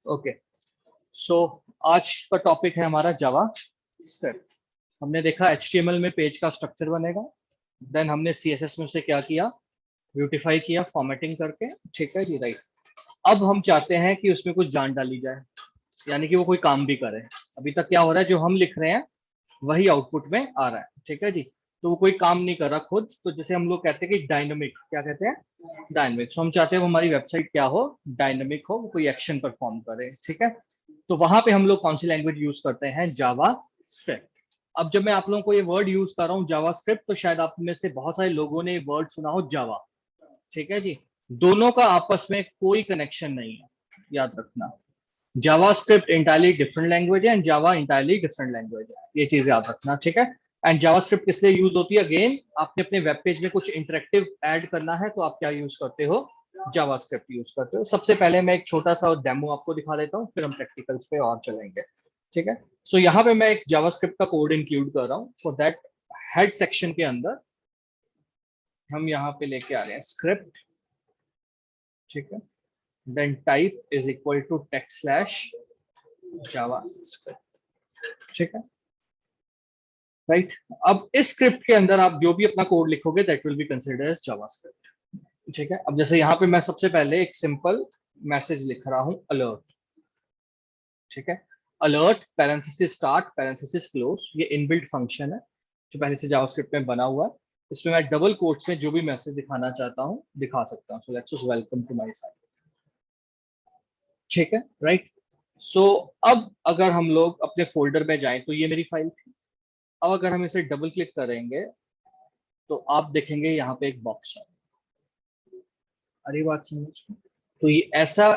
Okay, सो आज का topic है हमारा जावा स्क्रिप्ट। हमने देखा HTML में पेज का स्ट्रक्चर बनेगा, देन हमने CSS में से क्या किया, ब्यूटीफाई किया फॉर्मेटिंग करके। ठीक है जी, राइट। अब हम चाहते हैं कि उसमें कुछ जान डाली जाए, यानी कि वो कोई काम भी करे। अभी तक क्या हो रहा है, जो हम लिख रहे हैं वही आउटपुट में आ रहा है। ठीक है जी, तो वो कोई काम नहीं कर रहा खुद। तो जैसे हम लोग कहते हैं कि डायनामिक, क्या कहते हैं, डायनामिक। तो हम चाहते हैं वो हमारी वेबसाइट क्या हो, डायनामिक हो, वो कोई एक्शन परफॉर्म करे। ठीक है, तो वहां पे हम लोग कौन सी लैंग्वेज यूज करते हैं, जावा स्क्रिप्ट। अब जब मैं आप लोगों को ये वर्ड यूज कर रहा हूँ जावा स्क्रिप्ट, तो शायद आप में से बहुत सारे लोगों ने ये वर्ड सुना हो जावा। ठीक है जी, दोनों का आपस में कोई कनेक्शन नहीं है, याद रखना। जावा स्क्रिप्ट इंटायरली डिफरेंट लैंग्वेज है and Java entirely different language है, ये चीज याद रखना। ठीक है, एंड जावा स्क्रिप्ट किस लिए यूज होती है, अगेन आपने अपने वेब पेज में कुछ इंटरेक्टिव ऐड करना है तो आप क्या यूज करते हो, जावा स्क्रिप्ट यूज करते हो। सबसे पहले मैं एक छोटा सा डेमो आपको दिखा देता हूँ, फिर हम प्रैक्टिकल्स पे और चलेंगे। ठीक है, सो यहाँ पे मैं एक जावा स्क्रिप्ट का कोड इंक्लूड कर रहा हूँ। फॉर दैट हेड सेक्शन के अंदर हम यहाँ पे लेके आ रहे हैं स्क्रिप्ट। ठीक है, then type is equal to text slash javascript। ठीक है, राइट। अब इस स्क्रिप्ट के अंदर आप जो भी अपना कोड लिखोगे that will be considered as JavaScript. ठीक है, अब जैसे यहाँ पे मैं सबसे पहले एक सिंपल मैसेज लिख रहा हूँ, अलर्ट। ठीक है, alert parenthesis start parenthesis close, ये इनबिल्ट फंक्शन है जो पहले से जावास्क्रिप्ट में बना हुआ है। इसमें मैं डबल कोट्स में जो भी मैसेज दिखाना चाहता हूँ दिखा सकता हूँ। So let's just welcome to my site. ठीक है, राइट। सो अब अगर हम लोग अपने फोल्डर में जाएं तो ये मेरी फाइल थी। अब अगर हम इसे डबल क्लिक करेंगे तो आप देखेंगे यहाँ पे एक बॉक्स है। अरे बात समझ, तो ये ऐसा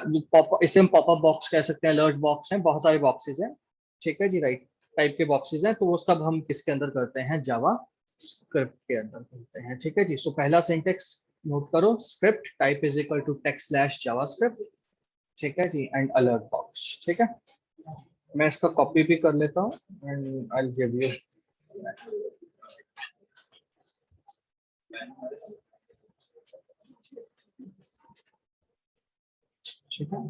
इसे हम पॉपअप बॉक्स कह सकते हैं, अलर्ट बॉक्स है, बहुत सारे बॉक्सेस हैं। ठीक है जी, राइट, टाइप के बॉक्सेस हैं। तो वो सब हम किसके अंदर करते हैं, जावा स्क्रिप्ट के अंदर करते हैं। ठीक है जी, सो पहला सिंटेक्स नोट करो, script type is equal to text slash JavaScript. ठीक है जी, एंड अलर्ट बॉक्स। ठीक है, मैं इसका कॉपी भी कर लेता हूँ एंड आई गिव यू। ठीक है,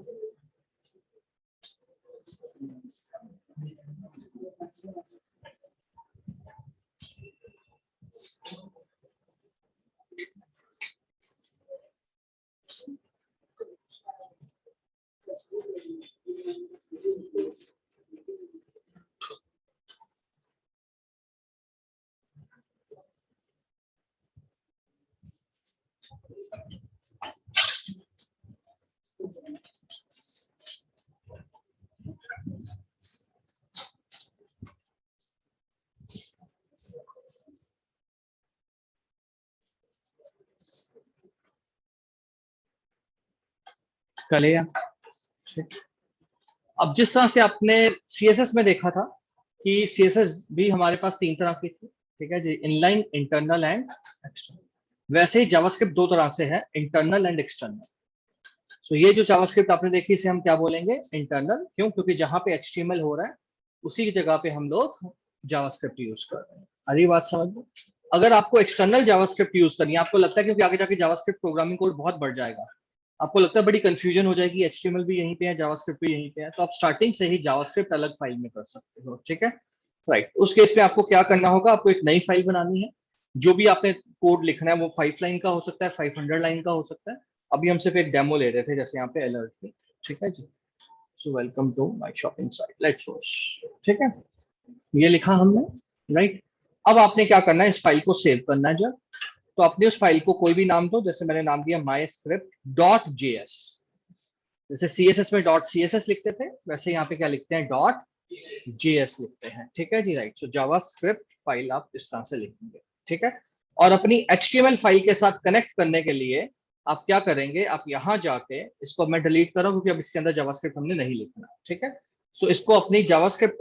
कर लिया। ठीक, अब जिस तरह से आपने CSS में देखा था कि CSS भी हमारे पास तीन तरह की थी। ठीक है जी, इनलाइन, इंटरनल एंड एक्सटर्नल। वैसे ही जावास्क्रिप्ट दो तरह से है, इंटरनल एंड एक्सटर्नल। सो ये जो जावास्क्रिप्ट आपने देखी इसे हम क्या बोलेंगे, इंटरनल। क्यों, क्योंकि जहां पे HTML हो रहा है उसी की जगह पे हम लोग जावास्क्रिप्ट यूज कर रहे हैं। अरे बात समझ लो। अगर आपको एक्सटर्नल जावास्क्रिप्ट यूज करनी है, आपको लगता है क्योंकि आगे जाके जावास्क्रिप्ट प्रोग्रामिंग कोड बहुत बढ़ जाएगा, आपको लगता है बड़ी कंफ्यूजन हो जाएगी, HTML भी यहीं पे है, जावास्क्रिप्ट भी यहीं पे है, तो आप स्टार्टिंग से ही जावास्क्रिप्ट अलग फाइल में कर सकते हो। ठीक है, राइट। उस केस में आपको क्या करना होगा, आपको एक नई फाइल बनानी है। जो भी आपने कोड लिखना है वो 5 लाइन का हो सकता है, 500 लाइन का हो सकता है। अभी हम सिर्फ एक डेमो ले रहे थे, जैसे यहाँ पे अलर्ट थी। ठीक है जी, so welcome to my shopping site, let's watch. ठीक है, ये लिखा हमने, राइट। अब आपने क्या करना है, इस फाइल को सेव करना है जब, तो अपने उस फाइल को कोई भी नाम दो। जैसे मैंने नाम दिया माई स्क्रिप्ट डॉट जेएस। जैसे CSS में डॉट CSS लिखते थे, वैसे यहाँ पे क्या लिखते हैं, डॉट JS लिखते हैं। ठीक है जी, राइट। सो जावा स्क्रिप्ट फाइल आप इस तरह से लिखेंगे। ठीक है, और अपनी HTML फाइल के साथ कनेक्ट करने के लिए आप क्या करेंगे, आप यहाँ जाके, इसको मैं डिलीट कर रहा हूँ क्योंकि अब इसके अंदर जावास्क्रिप्ट हमने नहीं लिखना। ठीक है, सो इसको अपनी जावास्क्रिप्ट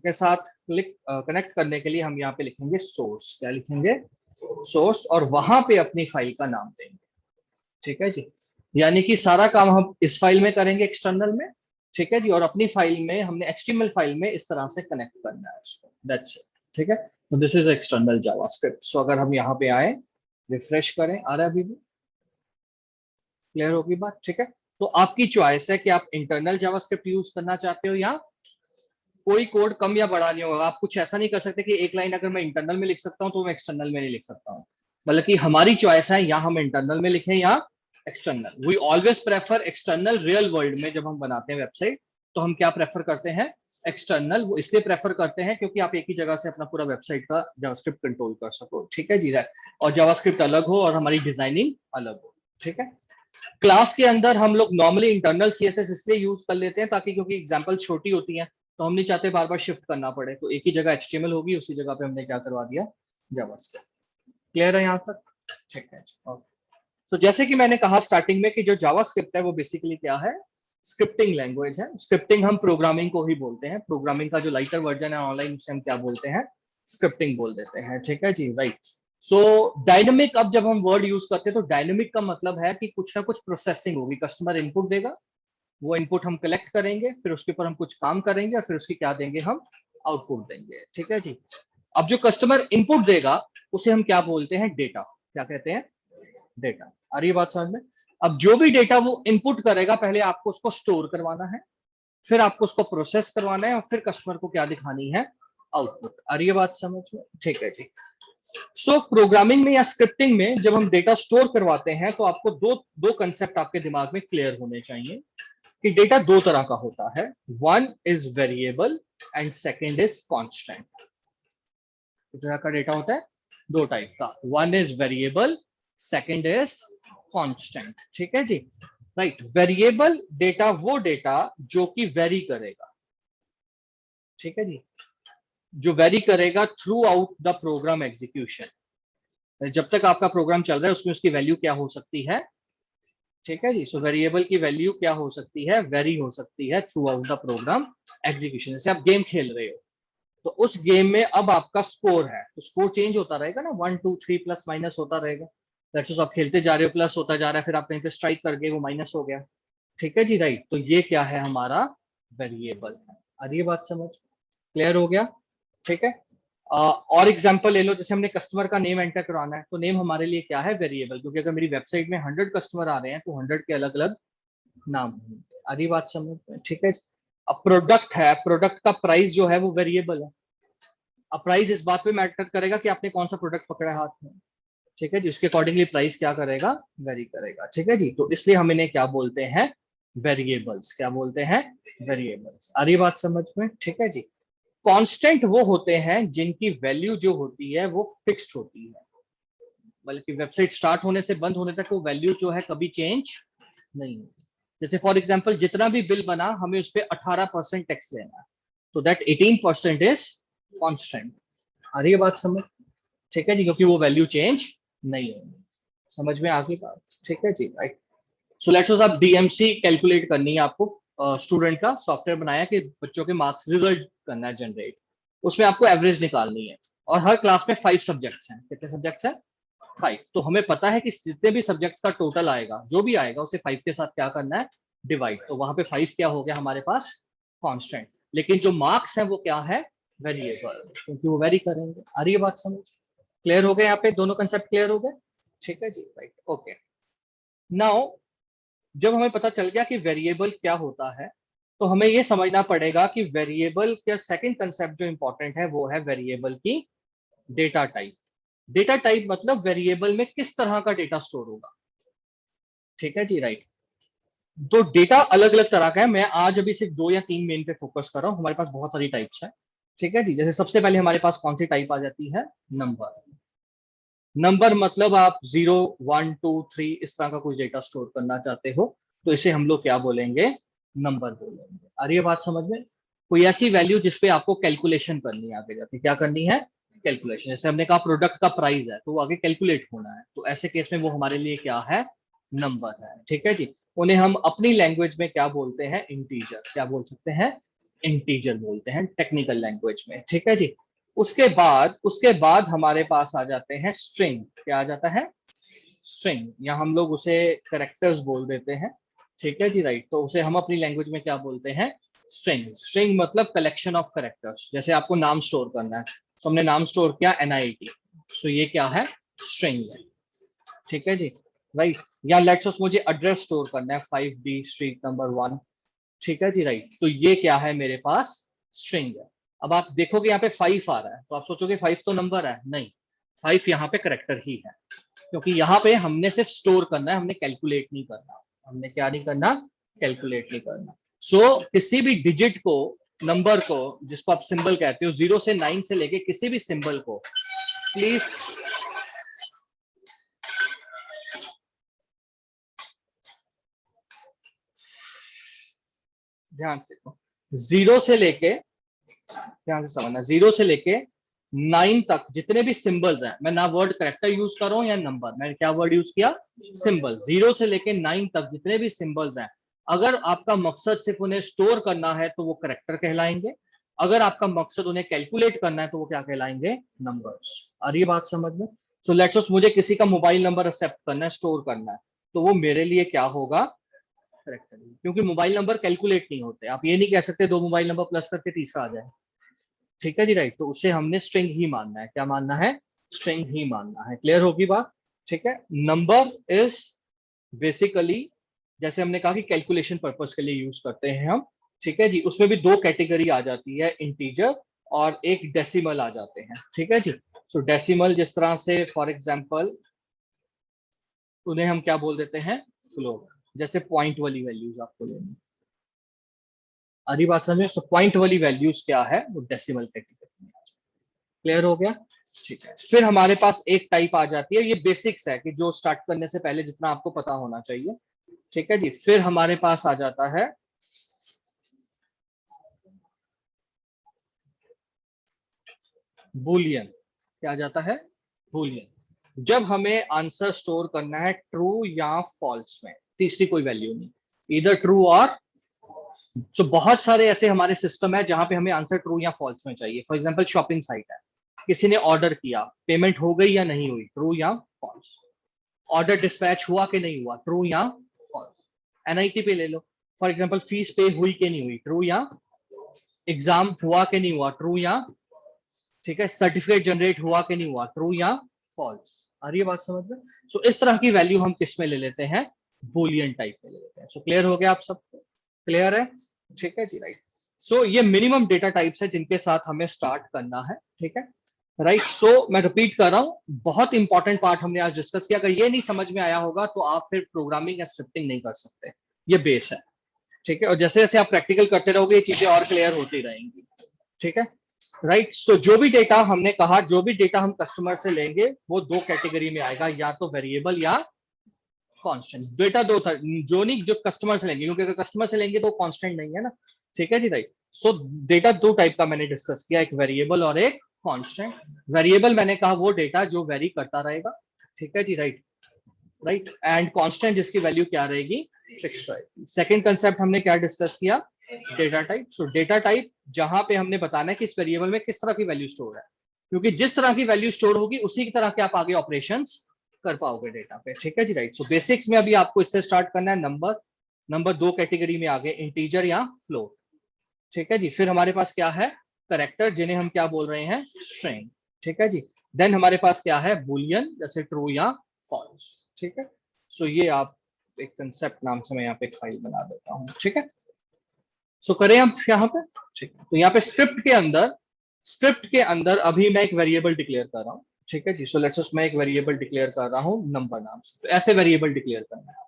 के साथ कनेक्ट करने के लिए हम यहाँ पे लिखेंगे सोर्स। क्या लिखेंगे, सोर्स, और वहां पे अपनी फाइल का नाम देंगे। ठीक है जी, यानी कि सारा काम हम इस फाइल में करेंगे एक्सटर्नल में। ठीक है जी, और अपनी फाइल में हमने HTML फाइल में इस तरह से कनेक्ट करना है इसको, दैट्स इट। ठीक है, तो दिस इज एक्सटर्नल जावास्क्रिप्ट। सो अगर हम यहाँ पे आए, रिफ्रेश करें, आ रहा है अभी भी, क्लियर होगी बात। ठीक है, तो आपकी चॉइस है कि आप इंटरनल जावास्क्रिप्ट यूज करना चाहते हो या कोई कोड कम या बड़ा नहीं होगा। आप कुछ ऐसा नहीं कर सकते कि एक लाइन अगर मैं इंटरनल में लिख सकता हूँ तो मैं एक्सटर्नल में नहीं लिख सकता हूँ, मतलब कि हमारी चॉइस है या हम इंटरनल में लिखें या external. We always prefer external. Real world में जब हम बनाते हैं वेबसाइट तो हम क्या प्रेफर करते हैं, एक्सटर्नल। वो इसलिए प्रेफर करते हैं क्योंकि आप एक ही जगह से अपना पूरा वेबसाइट का जावास्क्रिप्ट कंट्रोल कर सको, ठीक है जी। और जावास्क्रिप्ट अलग हो और हमारी डिजाइनिंग अलग हो, ठीक है। क्लास के अंदर हम लोग नॉर्मली इंटरनल सीएसएस इसलिए यूज कर लेते हैं ताकि, क्योंकि एग्जांपल छोटी होती हैं तो हम नहीं चाहते बार बार शिफ्ट करना पड़े, तो एक ही जगह एचटीएमएल होगी, उसी जगह पे हमने क्या करवा दिया, जावास्क्रिप्ट। क्लियर है यहाँ तक? ठीक है। तो जैसे कि मैंने कहा स्टार्टिंग में कि जो जावास्क्रिप्ट है वो बेसिकली क्या है, स्क्रिप्टिंग लैंग्वेज है। स्क्रिप्टिंग हम प्रोग्रामिंग को ही बोलते हैं। प्रोग्रामिंग का जो लाइटर वर्जन है ऑनलाइन, उसे हम क्या बोलते हैं, स्क्रिप्टिंग बोल देते हैं, ठीक है जी, राइट। सो डायनेमिक, अब जब हम वर्ड यूज करते हैं तो डायनेमिक का मतलब है कि कुछ ना कुछ प्रोसेसिंग होगी। कस्टमर इनपुट देगा, वो इनपुट हम कलेक्ट करेंगे, फिर उसके ऊपर हम कुछ काम करेंगे और फिर उसकी क्या देंगे, हम आउटपुट देंगे, ठीक है जी। अब जो कस्टमर इनपुट देगा उसे हम क्या बोलते हैं, डेटा। क्या कहते हैं, डेटा। आ रही है बात समझ में? अब जो भी डेटा वो इनपुट करेगा, पहले आपको उसको स्टोर करवाना है, फिर आपको उसको प्रोसेस करवाना है और फिर कस्टमर को क्या दिखानी है, आउटपुट। आ रही है बात समझ में? ठीक है जी। सो प्रोग्रामिंग में या स्क्रिप्टिंग में जब हम डेटा स्टोर करवाते हैं तो आपको दो दो कंसेप्ट आपके दिमाग में क्लियर होने चाहिए कि डेटा दो तरह का होता है। One is variable and second is constant. किस तरह का डेटा होता है, दो टाइप का। One is variable, second is constant, ठीक है जी, राइट। वेरिएबल डेटा वो डेटा जो कि वेरी करेगा, ठीक है जी, जो वेरी करेगा through out the program execution. जब तक आपका प्रोग्राम चल रहा है उसमें उसकी वैल्यू क्या हो सकती है, ठीक है जी। सो वेरिएबल की वैल्यू क्या हो सकती है, वेरी हो सकती है through out the program execution. जैसे आप गेम खेल रहे हो तो उस गेम में अब आपका स्कोर है तो स्कोर चेंज होता रहेगा ना, 1 2 3 प्लस माइनस होता रहेगा। दैट्स आप खेलते जा रहे हो, प्लस होता जा रहा है, फिर आप कहीं पे स्ट्राइक कर गए, वो माइनस हो गया, ठीक है जी, राइट। तो ये क्या है, हमारा वेरिएबल है। आ रही है बात समझ? क्लियर हो गया, ठीक है। और एग्जांपल ले लो, जैसे हमने कस्टमर का नेम एंटर करवाना है तो नेम हमारे लिए क्या है, वेरिएबल, क्योंकि अगर मेरी वेबसाइट में 100 कस्टमर आ रहे हैं तो 100 के अलग अलग नाम होंगे। आ रही बात समझ में? ठीक है। अब प्रोडक्ट है, प्रोडक्ट का प्राइस जो है वो वेरिएबल है। अब प्राइस इस बात पे मैटर करेगा कि आपने कौन सा प्रोडक्ट पकड़ा है हाथ में, ठीक है जी, उसके अकॉर्डिंगली प्राइस क्या करेगा, वेरी करेगा, ठीक है जी। तो इसलिए हम इन्हें क्या बोलते हैं, वेरिएबल्स। क्या बोलते हैं, वेरिएबल्स। आ रही बात समझ में? ठीक है जी। कांस्टेंट वो होते हैं जिनकी वैल्यू जो होती है वो फिक्स्ड होती है, बल्कि वेबसाइट स्टार्ट होने से बंद होने तक वो वैल्यू जो है कभी चेंज नहीं होती। जैसे फॉर एग्जांपल जितना भी बिल बना हमें उस पर 18% टैक्स लेना है, तो दैट 18% इज कांस्टेंट। आ रही है बात समझ? ठीक है जी, क्योंकि वो वैल्यू चेंज नहीं होगी। समझ में आ गई बात? ठीक है जी, राइट। सो लेट्स सपोज आप डीएमसी कैलकुलेट करनी है आपको, स्टूडेंट का सॉफ्टवेयर बनाया कि बच्चों के मार्क्स रिजल्ट करना है जनरेट, उसमें आपको एवरेज निकालनी है और हर क्लास में 5 सब्जेक्ट्स हैं। कितने सब्जेक्ट्स हैं, 5। तो हमें पता है कि जितने भी सब्जेक्ट्स का टोटल आएगा, जो भी आएगा उसे 5 के साथ क्या करना है, डिवाइड। तो वहां पे 5 क्या हो गया हमारे पास, कांस्टेंट। लेकिन जो मार्क्स है वो क्या है, वेरिएबल, क्योंकि वो वेरी करेंगे। आ रही है बात समझ? क्लियर हो गए? यहाँ पे दोनों कंसेप्ट क्लियर हो गए, ठीक है जी, राइट, ओके। नाउ जब हमें पता चल गया कि वेरिएबल क्या होता है तो हमें ये समझना पड़ेगा कि वेरिएबल का सेकंड कंसेप्ट जो इंपॉर्टेंट है वो है वेरिएबल की डेटा टाइप। डेटा टाइप मतलब वेरिएबल में किस तरह का डेटा स्टोर होगा, ठीक है जी, राइट। तो डेटा अलग अलग तरह का है, मैं आज अभी सिर्फ 2 या 3 मेन पे फोकस कर रहा हूँ, हमारे पास बहुत सारी टाइप्स है, ठीक है जी। जैसे सबसे पहले हमारे पास कौन सी टाइप आ जाती है, नंबर। नंबर मतलब आप 0 1 2 3 इस तरह का कुछ डेटा स्टोर करना चाहते हो तो इसे हम लोग क्या बोलेंगे, नंबर बोलेंगे। आ रही है बात समझ में? कोई ऐसी वैल्यू जिसपे आपको कैलकुलेशन करनी है, आगे जाके क्या करनी है, कैलकुलेशन। जैसे हमने कहा प्रोडक्ट का प्राइस है तो वो आगे कैलकुलेट होना है, तो ऐसे केस में वो हमारे लिए क्या है, नंबर है, ठीक है जी। उन्हें हम अपनी लैंग्वेज में क्या बोलते हैं, इंटीजर। क्या बोल सकते हैं, इंटीजर बोलते हैं टेक्निकल लैंग्वेज में, ठीक है जी। उसके बाद हमारे पास आ जाते हैं स्ट्रिंग। क्या आ जाता है, स्ट्रिंग, या हम लोग उसे करेक्टर्स बोल देते हैं, ठीक है जी, राइट। तो उसे हम अपनी लैंग्वेज में क्या बोलते हैं, स्ट्रिंग। स्ट्रिंग मतलब कलेक्शन ऑफ करेक्टर्स। जैसे आपको नाम स्टोर करना है तो हमने नाम स्टोर किया NIT, तो ये क्या है, स्ट्रिंग है, ठीक है जी। राइट, या लेट्स मुझे एड्रेस स्टोर करना है 5D स्ट्रीट नंबर 1, ठीक है जी, राइट। तो ये क्या है मेरे पास, स्ट्रिंग है। अब आप देखोगे यहाँ पे 5 आ रहा है तो आप सोचोगे 5 तो नंबर है, नहीं, 5 यहाँ पे करेक्टर ही है, क्योंकि यहाँ पे हमने सिर्फ स्टोर करना है, हमने कैलकुलेट नहीं करना। हमने क्या नहीं करना, कैलकुलेट नहीं करना। सो किसी भी डिजिट को, नंबर को, जिसको आप सिंबल कहते हो, 0 से 9 से लेके किसी भी सिंबल को, प्लीज ध्यान से देखो, 0 से लेके, ध्यान से समझना, 0 से लेके 9 तक जितने भी सिंबल्स हैं, मैं ना वर्ड करेक्टर यूज कर रहा हूं या नंबर, मैंने क्या वर्ड यूज किया, सिंबल। 0 से लेके 9 तक जितने भी सिंबल्स हैं, अगर आपका मकसद सिर्फ उन्हें स्टोर करना है तो वो करेक्टर कहलाएंगे, अगर आपका मकसद उन्हें कैलकुलेट करना है तो वो क्या कहलाएंगे, नंबर्स। आ रही है बात समझ में? सो लेट्स सपोज मुझे किसी का मोबाइल नंबर एक्सेप्ट करना है, स्टोर करना है, तो वो मेरे लिए क्या होगा, करेक्टर, क्योंकि मोबाइल नंबर कैलकुलेट नहीं होते। आप ये नहीं कह सकते 2 मोबाइल नंबर प्लस करके तीसरा आ जाए, ठीक है जी, राइट। तो उसे हमने स्ट्रिंग ही मानना है, क्या मानना है, स्ट्रिंग ही मानना है। क्लियर होगी बात? ठीक है। नंबर इज बेसिकली, जैसे हमने कहा कि कैलकुलेशन पर्पस के लिए यूज करते हैं हम, ठीक है जी। उसमें भी 2 कैटेगरी आ जाती है, इंटीजर और एक डेसिमल आ जाते हैं, ठीक है जी। सो डेसिमल जिस तरह से, फॉर एग्जाम्पल, उन्हें हम क्या बोल देते हैं, फ्लोट। जैसे पॉइंट वाली वैल्यूज आपको लेनी, आधी बात समझे? सो पॉइंट वाली वैल्यूज क्या है, वो डेसिमल कैटेगरी में। क्लियर हो गया? ठीक है। फिर हमारे पास एक टाइप आ जाती है, ये बेसिक्स है कि जो स्टार्ट करने से पहले जितना आपको पता होना चाहिए, ठीक है जी। फिर हमारे पास आ जाता है बूलियन। क्या आ जाता है, बूलियन। जब हमें आंसर स्टोर करना है ट्रू या फॉल्स में, तीसरी कोई वैल्यू नहीं, इधर ट्रू और, तो बहुत सारे ऐसे हमारे सिस्टम है जहां पे हमें आंसर ट्रू या फॉल्स में चाहिए। फॉर एग्जांपल शॉपिंग साइट है, किसी ने ऑर्डर किया, पेमेंट हो गई या नहीं हुई, ट्रू या फॉल्स। ऑर्डर डिस्पैच हुआ कि नहीं हुआ, ट्रू या फॉल्स। एनआईटी पे ले लो, फॉर एग्जांपल फीस पे हुई कि नहीं हुई, ट्रू या, एग्जाम हुआ कि नहीं हुआ, ट्रू या, ठीक है, सर्टिफिकेट जनरेट हुआ कि नहीं हुआ, ट्रू या फॉल्स। आ रही है बात समझ में? सो इस तरह की वैल्यू हम किस में ले लेते हैं, बुलियन टाइप में ले लेते हैं। सो क्लियर हो गया आप सबको? क्लियर है? ठीक है जी, राइट। सो ये मिनिमम डेटा टाइप्स है जिनके साथ हमें स्टार्ट करना है, ठीक है, राइट। सो मैं रिपीट कर रहा हूं, बहुत इंपॉर्टेंट पार्ट हमने आज डिस्कस किया। अगर ये नहीं समझ में आया होगा तो आप फिर प्रोग्रामिंग या स्क्रिप्टिंग नहीं कर सकते, ये बेस है, ठीक है। और जैसे जैसे आप प्रैक्टिकल करते रहोगे ये चीजें और क्लियर होती रहेंगी, ठीक है, राइट। सो जो भी डेटा हमने कहा, जो भी डेटा हम कस्टमर से लेंगे वो 2 कैटेगरी में आएगा, या तो वेरिएबल या कांस्टेंट। डेटा 2 था, जो नहीं, जो कस्टमर से लेंगे, क्योंकि अगर कस्टमर से लेंगे तो कांस्टेंट नहीं है ना, ठीक है जी, राइट। सो डेटा 2 टाइप का मैंने डिस्कस किया, एक वेरिएबल और एक कांस्टेंट। वेरिएबल मैंने कहा वो डेटा जो वेरी करता रहेगा, ठीक है जी, राइट, राइट। एंड कांस्टेंट जिसकी वैल्यू क्या रहेगी, फिक्स रहेगी। सेकंड कंसेप्ट हमने क्या डिस्कस किया, डेटा टाइप। सो डेटा टाइप जहां पे हमने बताना है कि इस वेरिएबल में किस तरह की वैल्यू स्टोर है, क्योंकि जिस तरह की वैल्यू स्टोर होगी उसी की तरह के आप आगे ऑपरेशंस कर पाओगे डेटा पे, ठीक है जी, राइट। सो बेसिक्स में अभी आपको इससे स्टार्ट करना है। नंबर, नंबर 2 कैटेगरी में आगे, इंटीजर या फ्लोट, ठीक है जी। फिर हमारे पास क्या है, करेक्टर, जिन्हें हम क्या बोल रहे हैं, स्ट्रिंग, ठीक है जी। देन हमारे पास क्या है, बुलियन, जैसे ट्रू या फॉल्स, ठीक है। सो ये आप एक कंसेप्ट नाम से मैं यहाँ पे एक फाइल बना देता हूँ, ठीक है। सो करें अब यहाँ पे, ठीक है। तो यहाँ पे स्क्रिप्ट के अंदर अभी मैं एक वेरिएबल डिक्लेयर कर रहा हूँ, ठीक है जी। सो लेट्स मैं एक वेरिएबल डिक्लेयर कर रहा हूँ नंबर नाम से, तो ऐसे वेरिएबल डिक्लेयर करना है,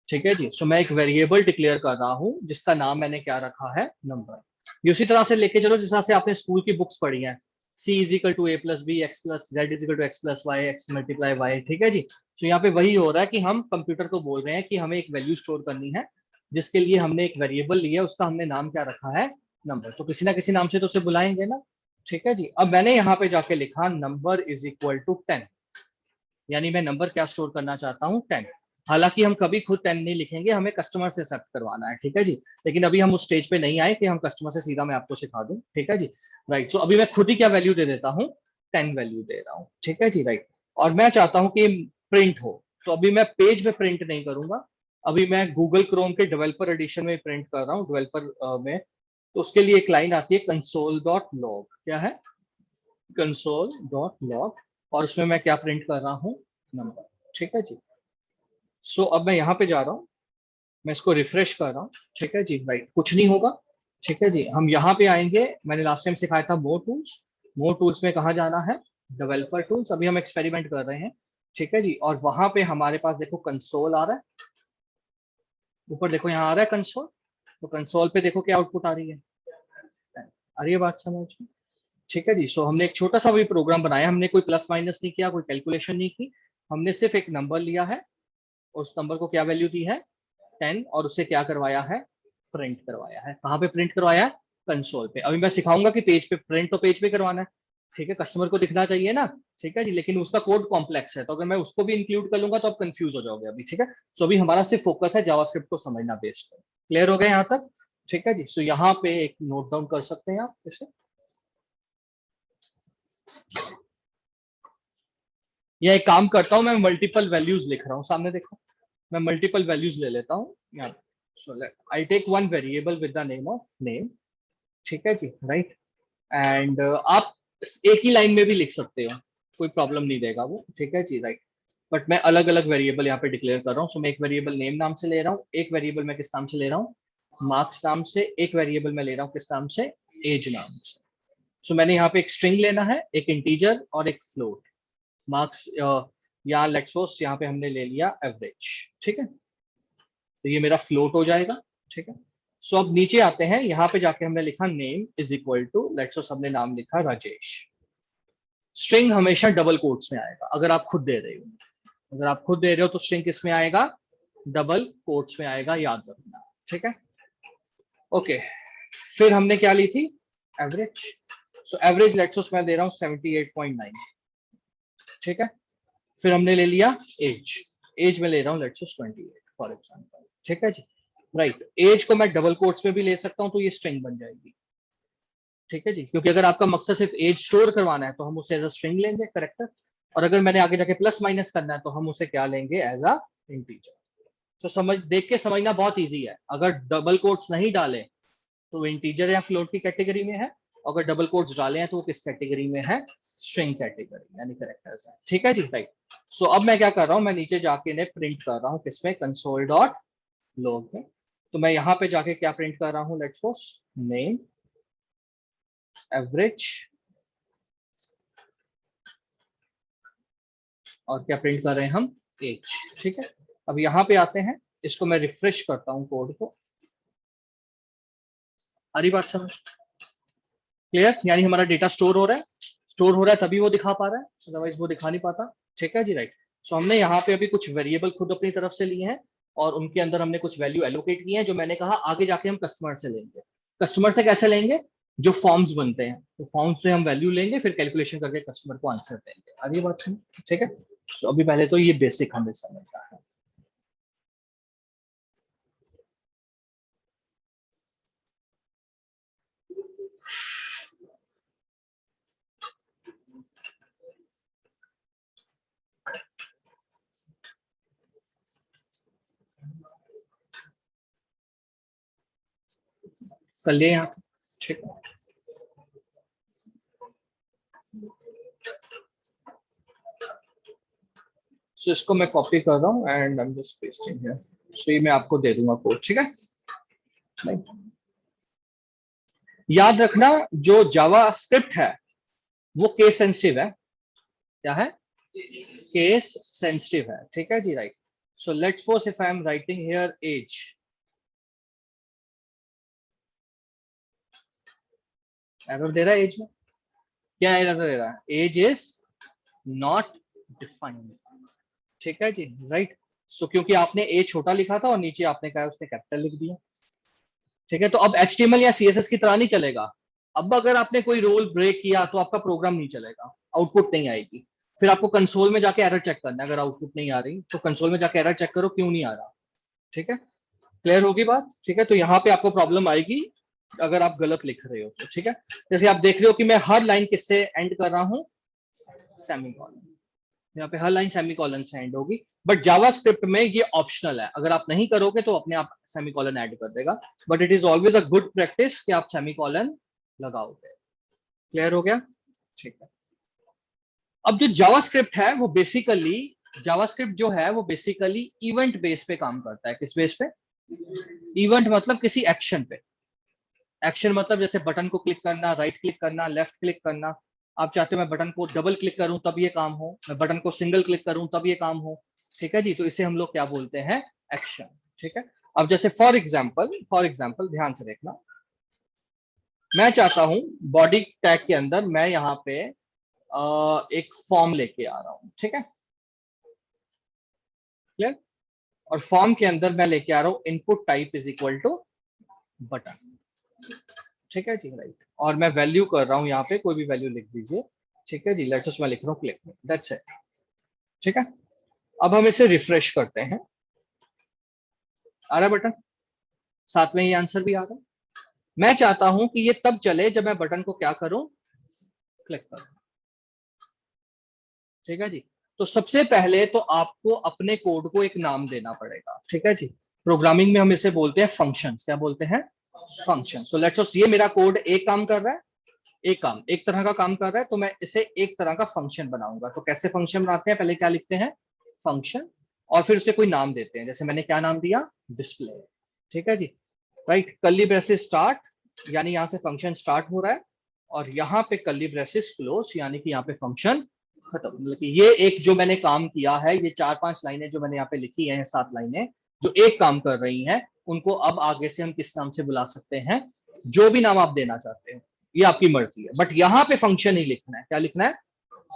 ठीक है जी। सो मैं एक वेरिएबल डिक्लेयर कर रहा हूँ जिसका नाम मैंने क्या रखा है, नंबर। ये उसी तरह से लेके चलो जिस तरह से आपने स्कूल की बुक्स पढ़ी हैं, c is equal to a plus B, X plus Z is equal to X plus Y, X multiply Y, ठीक है जी। तो यहाँ पे वही हो रहा है कि हम कंप्यूटर को बोल रहे हैं कि हमें एक वैल्यू स्टोर करनी है, जिसके लिए हमने एक वेरिएबल लिया, उसका हमने नाम क्या रखा है, नंबर। तो किसी ना किसी नाम से तो उसे बुलाएंगे ना, ठीक है जी। अब मैंने यहाँ पे जाके लिखा नंबर इज इक्वल टू 10, यानी मैं नंबर क्या स्टोर करना चाहता हूँ, 10। हालांकि हम कभी खुद 10 नहीं लिखेंगे, हमें कस्टमर से एक्सेप्ट करवाना है, ठीक है जी। लेकिन अभी हम उस स्टेज पे नहीं आए कि हम कस्टमर से सीधा मैं आपको सिखा दूं, ठीक है जी, राइट। सो अभी मैं खुद ही क्या वैल्यू दे देता हूँ, 10 वैल्यू दे रहा हूँ, ठीक है जी, राइट। और मैं चाहता हूँ कि प्रिंट हो, तो अभी मैं पेज में प्रिंट नहीं करूंगा, अभी मैं गूगल क्रोम के डेवलपर एडिशन में प्रिंट कर रहा हूँ, डेवलपर में। तो उसके लिए एक लाइन आती है कंसोल डॉट लॉग, क्या है, कंसोल डॉट लॉग, और उसमें मैं क्या प्रिंट कर रहा हूँ, नंबर, ठीक है जी। सो अब मैं यहाँ पे जा रहा हूँ, मैं इसको रिफ्रेश कर रहा हूँ, ठीक है जी, राइट, कुछ नहीं होगा, ठीक है जी। हम यहाँ पे आएंगे, मैंने लास्ट टाइम सिखाया था मोर टूल्स, मोर टूल्स में कहाँ जाना है, डेवलपर टूल्स, अभी हम एक्सपेरिमेंट कर रहे हैं, ठीक है जी। और वहां पे हमारे पास देखो कंसोल आ रहा है, ऊपर देखो यहाँ आ रहा है कंसोल, तो कंसोल पे देखो क्या आउटपुट आ रही है, आ रही है बात समझ में, ठीक है जी। सो हमने एक छोटा सा भी प्रोग्राम बनाया, हमने कोई प्लस माइनस नहीं किया, कोई कैलकुलेशन नहीं की, हमने सिर्फ एक नंबर लिया है, उस नंबर को क्या वैल्यू दी है 10, और उसे क्या करवाया है, प्रिंट करवाया है। कहाँ पे प्रिंट करवाया है, कंसोल पे। अभी मैं सिखाऊंगा कि पेज पे प्रिंट तो पेज पे करवाना है, ठीक है, कस्टमर को दिखना चाहिए ना, ठीक है जी, लेकिन उसका कोड कॉम्प्लेक्स है, तो अगर मैं उसको भी इंक्लूड कर लूंगा तो आप कंफ्यूज हो जाओगे अभी, ठीक है। सो अभी हमारा सिर्फ फोकस है जावास्क्रिप्ट को समझना बेस्ड। क्लियर हो गया यहाँ तक, ठीक है जी। सो यहाँ पे एक नोट डाउन कर सकते हैं आप इसे, या एक काम करता हूं, मैं मल्टीपल वैल्यूज लिख रहा हूँ सामने देखो, मैं मल्टीपल वैल्यूज ले लेता हूँ यहाँ। So I take one variable with the name of name, ठीक है जी, राइट। एंड आप एक ही लाइन में भी लिख सकते हो, कोई प्रॉब्लम नहीं देगा वो, ठीक है जी, राइट। बट मैं अलग अलग वेरिएबल यहाँ पे डिक्लेयर कर रहा हूँ। सो मैं एक वेरिएबल नेम नाम से ले रहा हूँ, एक वेरिएबल मैं किस नाम से ले रहा हूँ, मार्क्स नाम से, एक वेरिएबल मैं ले रहा हूँ किस नाम से, एज नाम से। सो मैंने यहाँ पे एक स्ट्रिंग लेना है, एक इंटीजर और एक फ्लोट। मार्क्स यहाँ लेट्स सपोज यहाँ पे हमने ले लिया एवरेज, ठीक है, तो ये मेरा फ्लोट हो जाएगा, ठीक है। सो अब नीचे आते हैं, यहाँ पे जाके हमने लिखा name is equal to let's suppose हमने नाम लिखा राजेश। स्ट्रिंग हमेशा डबल कोट्स में आएगा अगर आप खुद दे रहे हो, अगर आप खुद दे रहे हो तो स्ट्रिंग किस में आएगा, डबल कोट्स में आएगा, याद रखना, ठीक है। ओके, फिर हमने क्या ली थी, average. So average let's suppose मैं दे रहा हूँ 78.9, ठीक है। फिर हमने ले लिया एज, एज में ले रहा हूँ लेट्स सपोज 28 फॉर एग्जांपल, ठीक है जी, राइट। एज को मैं डबल कोट्स में भी ले सकता हूँ तो ये स्ट्रिंग बन जाएगी, ठीक है जी, क्योंकि अगर आपका मकसद सिर्फ एज स्टोर करवाना है तो हम उसे एज अ स्ट्रिंग लेंगे, करेक्टर। और अगर मैंने आगे जाके प्लस माइनस करना है तो हम उसे क्या लेंगे, एज अ इंटीजर। तो समझ देख के समझना बहुत इजी है, अगर डबल कोट्स नहीं डाले तो वो इंटीजर या फ्लोट की कैटेगरी में है, अगर डबल कोट्स डाले हैं तो वो किस कैटेगरी में है, स्ट्रिंग कैटेगरी यानी करेक्टर्स है, ठीक है जी, राइट। सो अब मैं क्या कर रहा हूँ, मैं नीचे जाके इन्हें प्रिंट कर रहा हूँ किसमें, कंसोल डॉट लॉग में। तो मैं यहाँ पे जाके क्या प्रिंट कर रहा हूँ, लेट्स सपोज नेम, एवरेज, और क्या प्रिंट कर रहे हैं हम, एज, ठीक है। अब यहाँ पे आते हैं, इसको मैं रिफ्रेश करता हूँ कोड को, सारी बात समझ क्लियर, यानी हमारा डेटा स्टोर हो रहा है, स्टोर हो रहा है तभी वो दिखा पा रहा है, अदरवाइज वो दिखा नहीं पाता, ठीक है जी, राइट। सो हमने यहाँ पे अभी कुछ वेरिएबल खुद अपनी तरफ से लिए हैं, और उनके अंदर हमने कुछ वैल्यू एलोकेट की है, जो मैंने कहा आगे जाके हम कस्टमर से लेंगे। कस्टमर से कैसे लेंगे, जो फॉर्म्स बनते हैं, तो फॉर्म्स से हम वैल्यू लेंगे, फिर कैलकुलेशन करके कस्टमर को आंसर देंगे, आगे बात सुन, ठीक है। तो अभी पहले तो ये बेसिक हमें समझना है। कर लिए यहाँ, ठीक है। सो इसको मैं कॉपी कर रहा हूँ and I am just pasting here, so ये मैं आपको दे दूंगा कोड, ठीक है। नहीं, याद रखना जो जावा स्क्रिप्ट है वो केस सेंसिटिव है, क्या है, केस सेंसिटिव है, ठीक है जी, right. So let's suppose if I am writing here as, error दे रहा है एज में, क्या एरर दे रहा है, एज इज नॉट डिफाइंड, ठीक है जी, राइट। सो क्योंकि आपने ए छोटा लिखा था और नीचे आपने कहा उसने कैपिटल लिख दिया, ठीक है। तो अब HTML या CSS की तरह नहीं चलेगा, अब अगर आपने कोई रोल ब्रेक किया तो आपका प्रोग्राम नहीं चलेगा, आउटपुट नहीं आएगी, फिर आपको कंसोल में जाके एरर चेक करना है, अगर आउटपुट नहीं आ रही तो कंसोल में जाके एरर चेक करो क्यों नहीं आ रहा, ठीक है। क्लियर होगी बात, ठीक है। तो यहाँ पे आपको प्रॉब्लम आएगी अगर आप गलत लिख रहे हो तो, ठीक है। जैसे आप देख रहे हो कि मैं हर लाइन किससे एंड कर रहा हूँ, सेमीकोलन, यहाँ पे हर लाइन सेमीकोलन से एंड होगी, बट जावास्क्रिप्ट में ये ऑप्शनल है, अगर आप नहीं करोगे तो अपने आप सेमीकोलन ऐड कर देगा, but it is always a good practice कि आप सेमीकोलन लगाओगे। क्लियर हो गया, ठीक है। अब जो जावास्क्रिप्ट है वो बेसिकली जावास्क्रिप्ट जो है वो बेसिकली इवेंट बेस पे काम करता है। किस बेस पे? इवेंट मतलब किसी एक्शन पे। एक्शन मतलब जैसे बटन को क्लिक करना, राइट क्लिक करना, लेफ्ट क्लिक करना। आप चाहते हो मैं बटन को डबल क्लिक करूं तब ये काम हो, मैं बटन को सिंगल क्लिक करूं तब ये काम हो। ठीक है जी, तो इसे हम लोग क्या बोलते हैं? एक्शन। ठीक है। अब जैसे फॉर एग्जाम्पल ध्यान से देखना, मैं चाहता हूं बॉडी टैग के अंदर मैं यहाँ पे एक फॉर्म लेके आ रहा हूं। ठीक है, क्लियर? और फॉर्म के अंदर मैं लेके आ रहा हूं input type is equal to button. ठीक है जी, राइट। और मैं वैल्यू कर रहा हूं यहाँ पे, कोई भी वैल्यू लिख दीजिए। ठीक है जी, लेट्स मैं लिख रहा हूँ क्लिक, दैट्स इट। ठीक है, अब हम इसे रिफ्रेश करते हैं। आ रहा है बटन, साथ में ही आंसर भी आ रहा है। मैं चाहता हूं कि ये तब चले जब मैं बटन को क्या करूं? क्लिक करूं। ठीक है जी, तो सबसे पहले तो आपको अपने कोड को एक नाम देना पड़ेगा। ठीक है जी, प्रोग्रामिंग में हम इसे बोलते हैं फंक्शंस। क्या बोलते हैं? फंक्शन। सो लेट्स सपोज ये मेरा कोड एक काम कर रहा है, एक तरह का काम कर रहा है, तो मैं इसे एक तरह का फंक्शन बनाऊंगा। तो कैसे फंक्शन बनाते हैं? पहले क्या लिखते हैं? फंक्शन। और फिर उसे कोई नाम देते हैं, जैसे मैंने क्या नाम दिया? डिस्प्ले। ठीक है जी, राइट। कर्ली ब्रेसेस स्टार्ट यानी यहाँ से फंक्शन स्टार्ट हो रहा है, और यहाँ पे कर्ली ब्रेसेस क्लोज यानी कि यहाँ पे फंक्शन खत्म। मतलब कि ये एक जो मैंने काम किया है, ये 4-5 लाइनें जो मैंने यहाँ पे लिखी है, 7 लाइनें जो एक काम कर रही हैं, उनको अब आगे से हम किस नाम से बुला सकते हैं? जो भी नाम आप देना चाहते हैं, ये आपकी मर्जी है। बट यहाँ पे फंक्शन ही लिखना है। क्या लिखना है?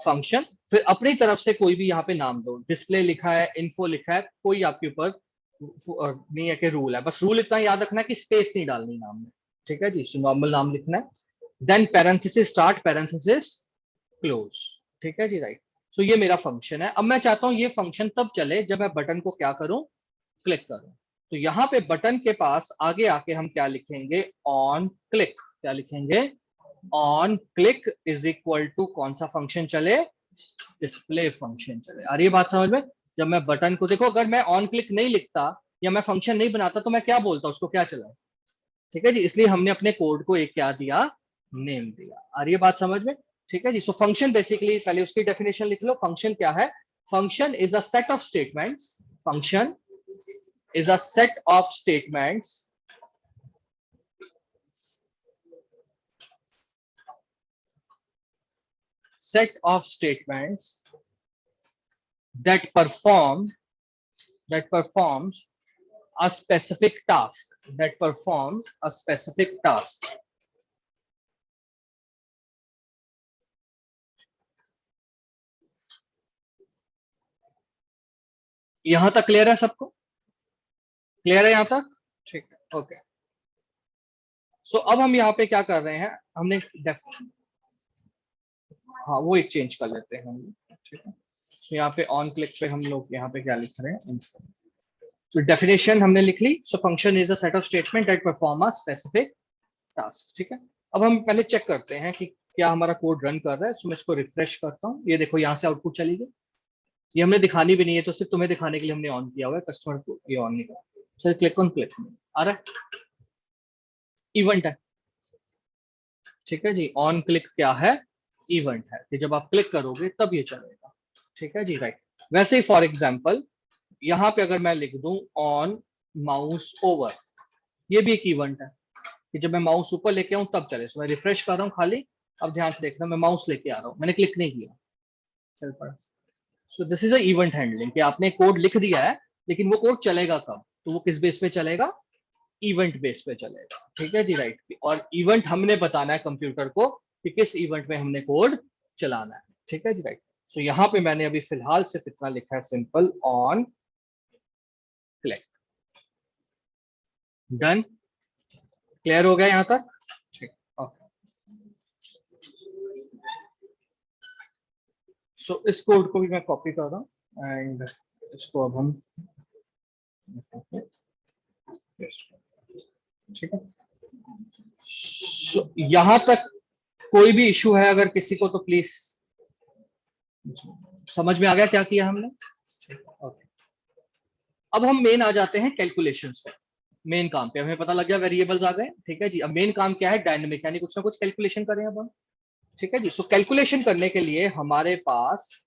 फंक्शन। फिर अपनी तरफ से कोई भी यहाँ पे नाम दो, डिस्प्ले लिखा है, इन्फो लिखा है, कोई आपके ऊपर नहीं है कि रूल है। बस रूल इतना याद रखना है कि स्पेस नहीं डालनी नाम में। ठीक है जी, नॉर्मल नाम लिखना है। Then parenthesis start, parenthesis close. ठीक है जी, राइट। सो ये मेरा फंक्शन है। अब मैं चाहता हूं ये फंक्शन तब चले जब मैं बटन को क्या करूं? क्लिक करूं। तो यहाँ पे बटन के पास आगे आके हम क्या लिखेंगे? On click. क्या लिखेंगे? On click is equal to कौन सा फंक्शन चले? डिस्प्ले फंक्शन चले। आ रही है बात समझ में? जब मैं बटन को देखो, अगर मैं ऑन क्लिक नहीं लिखता या मैं फंक्शन नहीं बनाता तो मैं क्या बोलता? उसको क्या चला? ठीक है जी, इसलिए हमने अपने कोड को एक क्या दिया? नेम दिया। आ रही है बात समझ में? ठीक है जी, सो फंक्शन बेसिकली पहले उसकी डेफिनेशन लिख लो। फंक्शन क्या है? Function is a set of statements. Function is a set of statements that performs a specific task. यहां तक क्लियर है सबको? क्लियर है यहां तक? ठीक है, ओके। सो अब हम यहाँ पे क्या कर रहे हैं? हमने हाँ वो एक चेंज कर लेते हैं हम। ठीक है, तो यहाँ पे ऑन क्लिक पे हम लोग यहाँ पे क्या लिख रहे हैं? तो डेफिनेशन हमने लिख ली। So function is a set of statement that perform a specific task. ठीक है, अब हम पहले चेक करते हैं कि क्या हमारा कोड रन कर रहा है। सो मैं इसको रिफ्रेश करता हूँ, ये देखो यहाँ से आउटपुट चली गई। ये हमने दिखानी भी नहीं है, तो सिर्फ तुम्हें दिखाने के लिए हमने ऑन किया हुआ है, कस्टमर को ये ऑन नहीं करा। सर क्लिक ऑन क्लिक आ रहा है, इवेंट है। ठीक है जी, ऑन क्लिक क्या है? इवेंट है कि जब आप क्लिक करोगे तब ये चलेगा। ठीक है जी, राइट। वैसे ही फॉर एग्जाम्पल यहाँ पे अगर मैं लिख दूं ऑन माउस ओवर, ये भी एक इवेंट है कि जब मैं माउस ऊपर लेके आऊं तब चले। मैं रिफ्रेश कर रहा हूँ खाली, अब ध्यान से देखना, मैं माउस लेके आ रहा हूँ, मैंने क्लिक नहीं किया, चल पड़ा। So this is a event handling कि आपने कोड लिख दिया है, लेकिन वो कोड चलेगा कब? तो वो किस बेस पे चलेगा? इवेंट बेस पे चलेगा। ठीक है जी, राइट। और इवेंट हमने बताना है कंप्यूटर को कि किस इवेंट में हमने कोड चलाना है। ठीक है जी, राइट। तो यहाँ पे मैंने अभी फिलहाल सिर्फ इतना लिखा है, simple on click. Done. Clear हो गया यहाँ तक? ठीक, ओके। सो इस कोड को भी मैं कॉपी कर रहा हूँ एंड इसको अब हम ठीक है। यहां तक कोई भी इशू है अगर किसी को, तो प्लीज। समझ में आ गया क्या किया हमने? ओके। अब हम मेन आ जाते हैं कैलकुलेशंस पे। मेन काम पे हमें पता लग गया, वेरिएबल्स आ गए। ठीक है जी, अब मेन काम क्या है? डायनेमिक, यानी कुछ ना कुछ कैलकुलेशन करें अब हम। ठीक है जी, सो कैलकुलेशन करने के लिए हमारे पास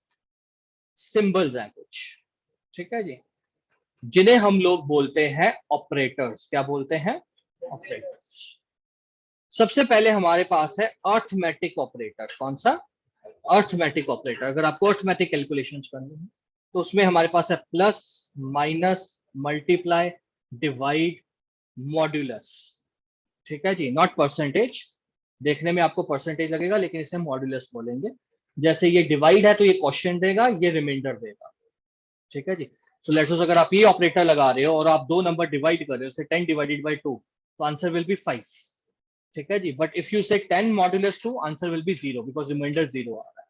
सिंबल्स हैं कुछ, ठीक है जी, जिन्हें हम लोग बोलते हैं ऑपरेटर्स। क्या बोलते हैं? ऑपरेटर्स। सबसे पहले हमारे पास है अर्थमेटिक ऑपरेटर। कौन सा? Arithmetic operator. अगर आपको अर्थमेटिक कैलकुलेशंस करनी है तो उसमें हमारे पास है plus, minus, multiply, divide, modulus. ठीक है जी, नॉट परसेंटेज। देखने में आपको परसेंटेज लगेगा लेकिन इसे मॉड्यूलस बोलेंगे। जैसे ये डिवाइड है तो ये क्वेश्चन देगा, ये रिमाइंडर देगा। ठीक है जी। सो लेट्स सपोज अगर आप ये ऑपरेटर लगा रहे हो और आप दो नंबर डिवाइड कर रहे हो, जैसे 10 डिवाइडेड बाय 2, तो आंसर विल बी 5। ठीक है जी। But if you say 10 modulus 2, answer will be 0 because reminder 0 आ रहा है।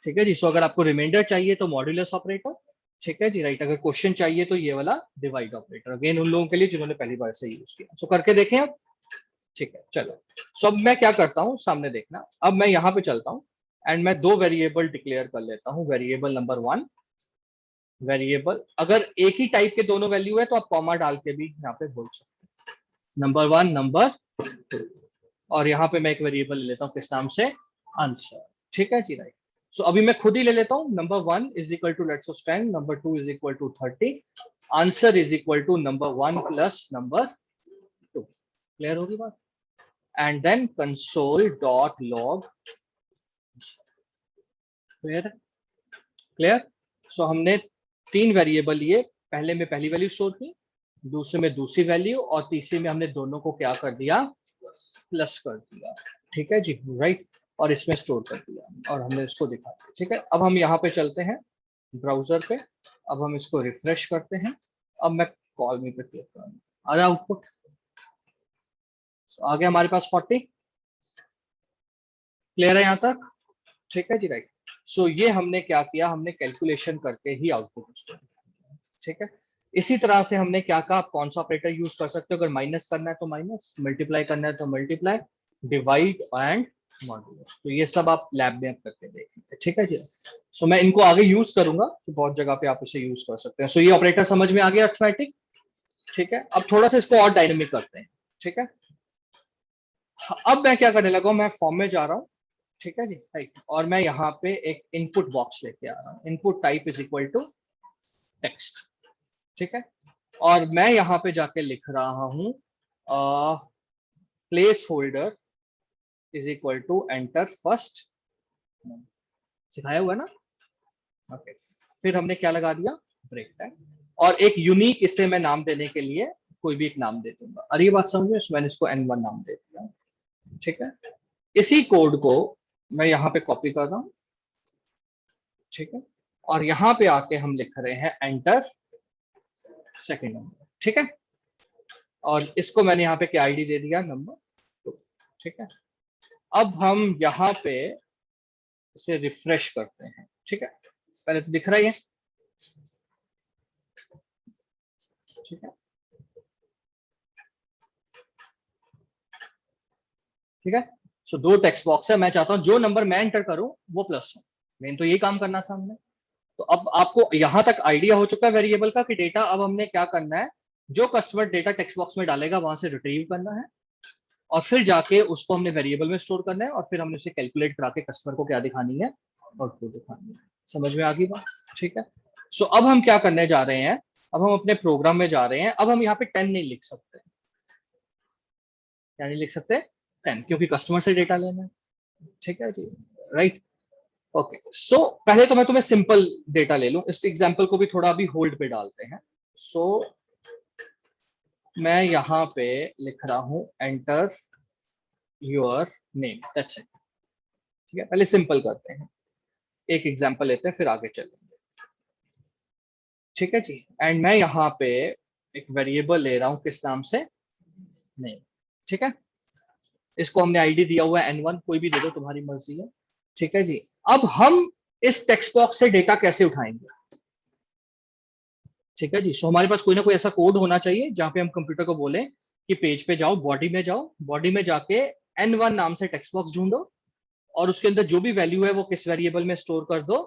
ठीक है जी। सो अगर आपको रिमाइंडर चाहिए तो मॉड्यूलस ऑपरेटर। ठीक है जी, राइट। अगर क्वेश्चन चाहिए तो ये वाला डिवाइड ऑपरेटर। अगेन उन लोगों के लिए जिन्होंने पहली बार से यूज किया। सो करके देखें आप। ठीक है, चलो। सो अब मैं क्या करता हूँ, सामने देखना। अब मैं यहाँ पे चलता हूँ एंड मैं दो वेरिएबल डिक्लेयर कर लेता हूँ। वेरिएबल नंबर 1, वेरिएबल अगर एक ही टाइप के दोनों वैल्यू है तो आप कॉमा डाल के भी यहाँ पे बोल सकते हैं, नंबर 1, नंबर 2। और यहाँ पे मैं एक वेरिएबल ले लेता हूँ, किस नाम से? आंसर। ठीक है जी, राइट। सो अभी मैं खुद ही ले लेता हूँ। Number 1 is equal to let's suppose 10, number 2 is equal to 30, answer is equal to number 1 plus number 2। Clear होगी बात? And then console dot log. Clear? Clear. So हमने तीन वेरिएबल लिए। पहले में पहली वैल्यू स्टोर की, दूसरे में दूसरी वैल्यू, और तीसरे में हमने दोनों को क्या कर दिया? प्लस कर दिया। ठीक है जी, राइट। और इसमें स्टोर कर दिया और हमने इसको दिखा दिया। ठीक है, अब हम यहाँ पे चलते हैं ब्राउजर पे। अब हम इसको रिफ्रेश करते हैं। अब मैं कॉल मी पे क्लिक करूंगा, आ रहा आउटपुट। आ गया हमारे पास 40। क्लियर है यहाँ तक? ठीक है जी, राइट। सो ये हमने क्या किया, हमने कैलकुलेशन करके ही आउटपुट स्टोर किया। ठीक है। इसी तरह से हमने क्या कहा, आप कौन सा ऑपरेटर यूज कर सकते हो? अगर माइनस करना है तो माइनस, मल्टीप्लाई करना है तो मल्टीप्लाई, डिवाइड एंड मॉड्यूलस। तो ये सब आप लैब में अब करके देखेंगे। ठीक है जी। सो मैं इनको आगे यूज करूंगा, तो बहुत जगह पे आप इसे यूज कर सकते हैं। सो ये ऑपरेटर समझ में आ गया, अर्थमेटिक। ठीक है, अब थोड़ा सा इसको और डायनेमिक करते हैं। ठीक है, अब मैं क्या करने लगा हूं, मैं फॉर्म में जा रहा हूँ। ठीक है जी, राइट। और मैं यहाँ पे एक इनपुट बॉक्स लेके आ रहा हूँ। Input type is equal to text. ठीक है, और मैं यहाँ पे जाके लिख रहा हूँ place holder is equal to enter first. सिखाया हुआ है ना? ओके। फिर हमने क्या लगा दिया? Break time. और एक यूनिक इसे मैं नाम देने के लिए कोई भी एक नाम दे दूंगा। अरे ये बात समझे? मैंने इसको N1 नाम दे दिया। ठीक है, इसी कोड को मैं यहाँ पे कॉपी कर रहा हूँ। ठीक है, और यहाँ पे आके हम लिख रहे हैं एंटर सेकेंड नंबर। ठीक है, और इसको मैंने यहाँ पे क्या आईडी दे दिया? नंबर 2। ठीक है, अब हम यहाँ पे इसे रिफ्रेश करते हैं। ठीक है, पहले तो दिख रहा ही है। ठीक है, ठीक है। सो दो टेक्स्ट बॉक्स है, मैं चाहता हूं जो नंबर मैं एंटर करूं वो प्लस हो। मेन तो यही काम करना था हमने। तो अब आपको यहां तक आइडिया हो चुका है वेरिएबल का कि डेटा अब हमने क्या करना है, जो कस्टमर डेटा टेक्स्ट बॉक्स में डालेगा वहां से रिट्रीव करना है, और फिर जाके उसको हमने वेरिएबल में स्टोर करना है, और फिर हमने उसे कैलकुलेट करा के कस्टमर को क्या दिखानी है? आउटपुट दिखानी है। समझ में आ गई बात? ठीक है। सो अब हम क्या करने जा रहे हैं, अब हम अपने प्रोग्राम में जा रहे हैं। अब हम यहाँ पे 10 नहीं लिख सकते। क्या नहीं लिख सकते? 10, क्योंकि कस्टमर से डेटा लेना है। ठीक है जी, राइट। ओके, सो पहले तो मैं तुम्हें सिंपल डेटा ले लूं। इस एग्जांपल को भी थोड़ा अभी होल्ड पे डालते हैं। सो मैं यहाँ पे लिख रहा हूं enter your name, that's it. ठीक है, पहले सिंपल करते हैं, एक एग्जांपल लेते हैं फिर आगे चलेंगे। ठीक है जी, एंड मैं यहाँ पे एक वेरिएबल ले रहा हूँ, किस नाम से? नेम। ठीक है, इसको हमने आईडी दिया हुआ है N1, कोई भी दे दो, तुम्हारी मर्जी है। ठीक है जी, अब हम इस टेक्स्ट बॉक्स से डेटा कैसे उठाएंगे? ठीक है जी, सो हमारे पास कोई ना कोई ऐसा कोड होना चाहिए जहां पे हम कंप्यूटर को बोले कि पेज पे जाओ, बॉडी में जाओ, बॉडी में जाके N1 नाम से टेक्स्ट बॉक्स ढूंढो, और उसके अंदर जो भी वैल्यू है वो किस वेरिएबल में स्टोर कर दो?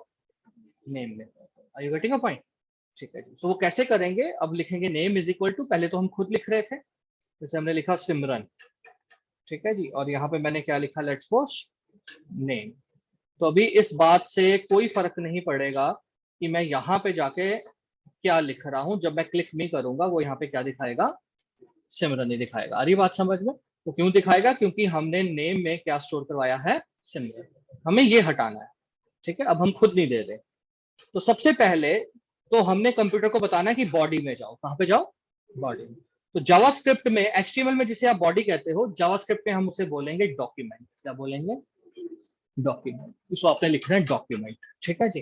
नेम में। Are you getting a point? ठीक है जी, तो वो कैसे करेंगे? अब लिखेंगे नेम इज इक्वल टू, पहले तो हम खुद लिख रहे थे, जैसे हमने लिखा सिमरन। ठीक है जी, और यहाँ पे मैंने क्या लिखा? Let's suppose name. तो अभी इस बात से कोई फर्क नहीं पड़ेगा कि मैं यहाँ पे जाके क्या लिख रहा हूँ, जब मैं क्लिक नहीं करूंगा वो यहाँ पे क्या दिखाएगा, सिमरन ही दिखाएगा। आ रही बात समझ में? तो क्यों दिखाएगा? क्योंकि हमने नेम में क्या स्टोर करवाया है, सिमरन। हमें ये हटाना है, ठीक है। अब हम खुद नहीं दे रहे। तो सबसे पहले तो हमने कंप्यूटर को बताना है कि बॉडी में जाओ। कहाँ पे जाओ? बॉडी में। तो जावास्क्रिप्ट में, एचटीएमएल में जिसे आप बॉडी कहते हो, जावास्क्रिप्ट में हम उसे बोलेंगे डॉक्यूमेंट। क्या बोलेंगे? डॉक्यूमेंट। इसको आपने लिखना है डॉक्यूमेंट, ठीक है जी।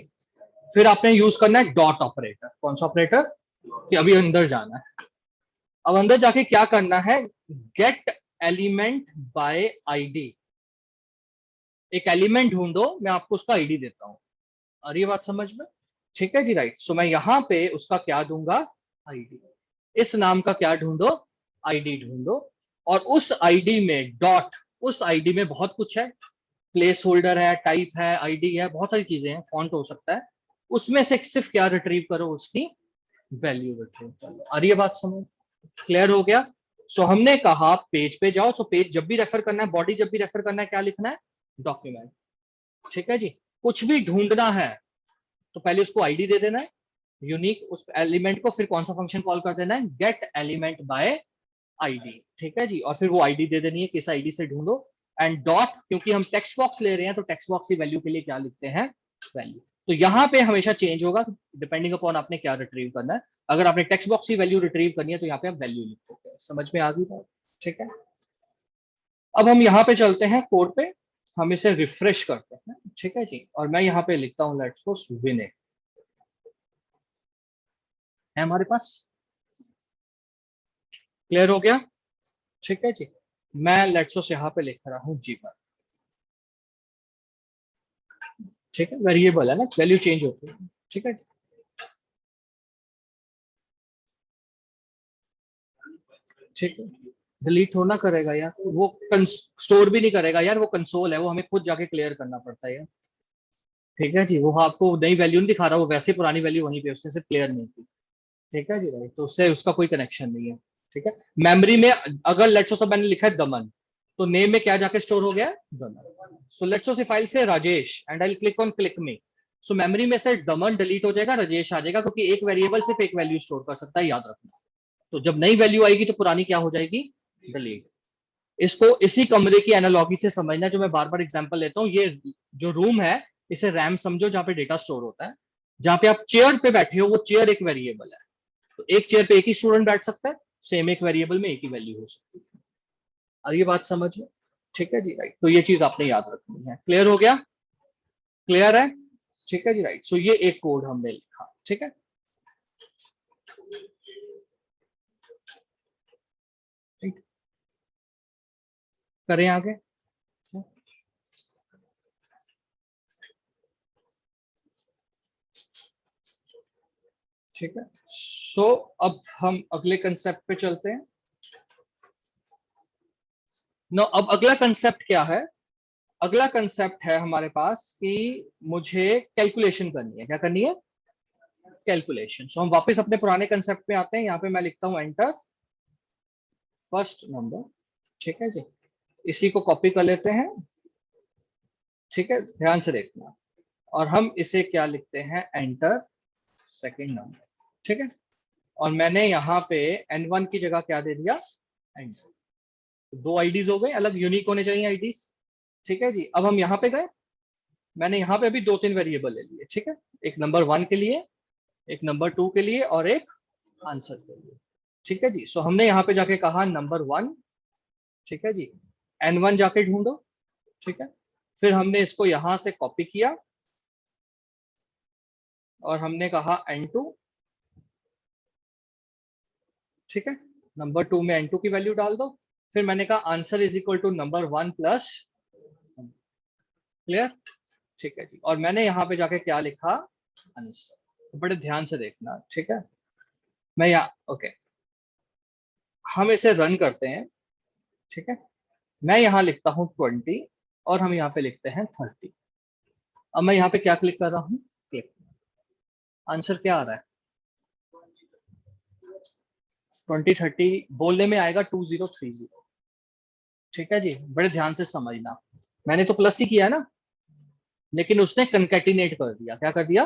फिर आपने यूज करना है डॉट ऑपरेटर। कौन सा ऑपरेटर? कि अभी अंदर जाना है। अब अंदर जाके क्या करना है, गेट एलिमेंट बाय आईडी। एक एलिमेंट ढूंढो, मैं आपको उसका आईडी देता हूं। आ रही है बात समझ में? ठीक है जी, राइट। सो मैं यहां पे उसका क्या दूंगा, आईडी। इस नाम का क्या ढूंढो, आईडी ढूंढो। और उस आईडी में डॉट, उस आईडी में बहुत कुछ है, प्लेस होल्डर है, टाइप है, आईडी है, बहुत सारी चीजें हैं, फॉन्ट हो सकता है। उसमें से सिर्फ क्या रिट्रीव करो, उसकी वैल्यू रिट्रीव कर लो। आ रही है बात समझ? क्लियर हो गया? सो हमने कहा पेज पे जाओ। सो पेज जब भी रेफर करना है, बॉडी जब भी रेफर करना है, क्या लिखना है, डॉक्यूमेंट। ठीक है जी। कुछ भी ढूंढना है तो पहले उसको आईडी दे देना है, यूनिक उस एलिमेंट को। फिर कौन सा फंक्शन कॉल कर देना है, गेट एलिमेंट बाय आईडी। ठीक है जी। और फिर वो आईडी दे देनी है, किस आईडी से ढूंढो। एंड डॉट, क्योंकि हम टेक्स्ट बॉक्स ले रहे हैं तो टेक्स्ट बॉक्स की वैल्यू के लिए क्या लिखते हैं, वैल्यू। तो यहाँ पे हमेशा चेंज होगा डिपेंडिंग अपॉन आपने क्या रिट्रीव करना है। अगर आपने टेक्स्ट बॉक्स की वैल्यू रिट्रीव करनी है तो यहाँ पे आप वैल्यू लिखोगे। समझ में आ गई बात? ठीक है। अब हम यहाँ पे चलते हैं कोड पे, हम इसे रिफ्रेश करते हैं। ठीक है जी। और मैं यहाँ पे लिखता हूँ लेट्स सपोज विनय है हमारे पास। क्लियर हो गया? ठीक है जी। मैं लेट्स सपोज यहाँ पे लिख रहा हूँ जीवन। ठीक है, वेरिएबल है ना, वैल्यू चेंज होती है। ठीक है। ठीक है। डिलीट होना करेगा यार, वो स्टोर भी नहीं करेगा यार, वो कंसोल है, वो हमें खुद जाके क्लियर करना पड़ता है यार। ठीक है जी। वो आपको नई वैल्यू नहीं दिखा रहा, वो वैसे पुरानी वैल्यू वहीं पे, उसने सिर्फ क्लियर नहीं की। ठीक है जी, राइट। तो उससे उसका कोई कनेक्शन नहीं है। ठीक है। मेमोरी में अगर लेट्स सपोज मैंने लिखा है दमन, तो नेम में क्या जाके स्टोर हो गया, दमन। सो लेट्स सपोज फाइल से Rajesh and I click on click me. So memory में से दमन डिलीट हो जाएगा, राजेश आ जाएगा, क्योंकि एक वेरिएबल सिर्फ एक वैल्यू स्टोर कर सकता है, याद रखना। तो जब नई वैल्यू आएगी तो पुरानी क्या हो जाएगी, डिलीट। इसको इसी कमरे की एनालॉगी से समझना, जो मैं बार बार एग्जांपल लेता हूँ। ये जो रूम है, इसे रैम समझो, जहाँ पे डेटा स्टोर होता है। जहाँ पे आप चेयर पे बैठे हो, वो चेयर एक वेरिएबल है। तो एक चेयर पे एक ही स्टूडेंट बैठ सकता है, सेम एक वेरिएबल में एक ही वैल्यू हो सकती है। और ये बात समझ में? ठीक है जी, राइट। तो ये चीज आपने याद रखनी है। क्लियर हो गया? क्लियर है? ठीक है जी, राइट। सो ये एक कोड हमने लिखा। ठीक है। ठीक। करें आगे। ठीक है। सो अब हम अगले कंसेप्ट पे चलते हैं। नो, अब अगला कंसेप्ट क्या है? अगला कंसेप्ट है हमारे पास कि मुझे कैलकुलेशन करनी है। क्या करनी है? कैलकुलेशन। सो हम वापस अपने पुराने कंसेप्ट पे आते हैं। यहाँ पे मैं लिखता हूँ एंटर फर्स्ट नंबर। ठीक है जी। इसी को कॉपी कर लेते हैं। ठीक है, ध्यान से देखना। और हम इसे क्या लिखते हैं, एंटर सेकंड नंबर। ठीक है। और मैंने यहाँ पे n1 की जगह क्या दे दिया, एंटर। तो दो आईडीज हो गए, अलग यूनिक होने चाहिए आईडीज। ठीक है जी। अब हम यहाँ पे गए, मैंने यहाँ पे अभी दो तीन वेरिएबल ले लिए। ठीक है। एक नंबर 1 के लिए, एक नंबर 2 के लिए, और एक आंसर के लिए। ठीक है जी। सो हमने यहाँ पे जाके कहा नंबर 1। ठीक है जी। n1 जाके ढूंढो। ठीक है। फिर हमने इसको यहां से कॉपी किया और हमने कहा n2। ठीक है। नंबर 2 में n2 की वैल्यू डाल दो। फिर मैंने कहा answer is equal to number 1 plus. Clear? ठीक है जी। और मैंने यहाँ पे जाके क्या लिखा, आंसर। तो बड़े ध्यान से देखना। ठीक है। मैं यहाँ ओके, हम इसे रन करते हैं। ठीक है। मैं यहाँ लिखता हूँ 20 और हम यहाँ पे लिखते हैं 30। अब मैं यहाँ पे क्या क्लिक कर रहा हूँ, क्लिक। आंसर क्या आ रहा है, 2030। बोलने में आएगा 2030। ठीक है जी। बड़े ध्यान से समझना। मैंने तो प्लस ही किया है ना, लेकिन उसने कंकैटिनेट कर दिया। क्या कर दिया,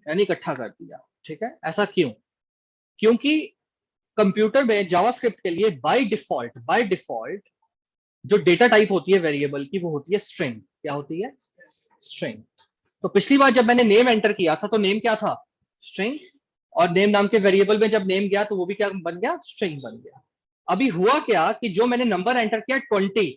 यानी इकट्ठा कर दिया, ठीक है। ऐसा क्यों? क्योंकि कंप्यूटर में जावास्क्रिप्ट के लिए बाय डिफॉल्ट जो डेटा टाइप होती है वेरिएबल की, वो होती है स्ट्रिंग। क्या होती है? स्ट्रिंग। तो पिछली बार जब मैंने नेम एंटर किया था तो नेम क्या था? स्ट्रिंग। और नेम नाम के वेरिएबल में जब नेम गया तो वो भी क्या बन गया? स्ट्रिंग बन गया। अभी हुआ क्या कि जो मैंने नंबर एंटर किया 20,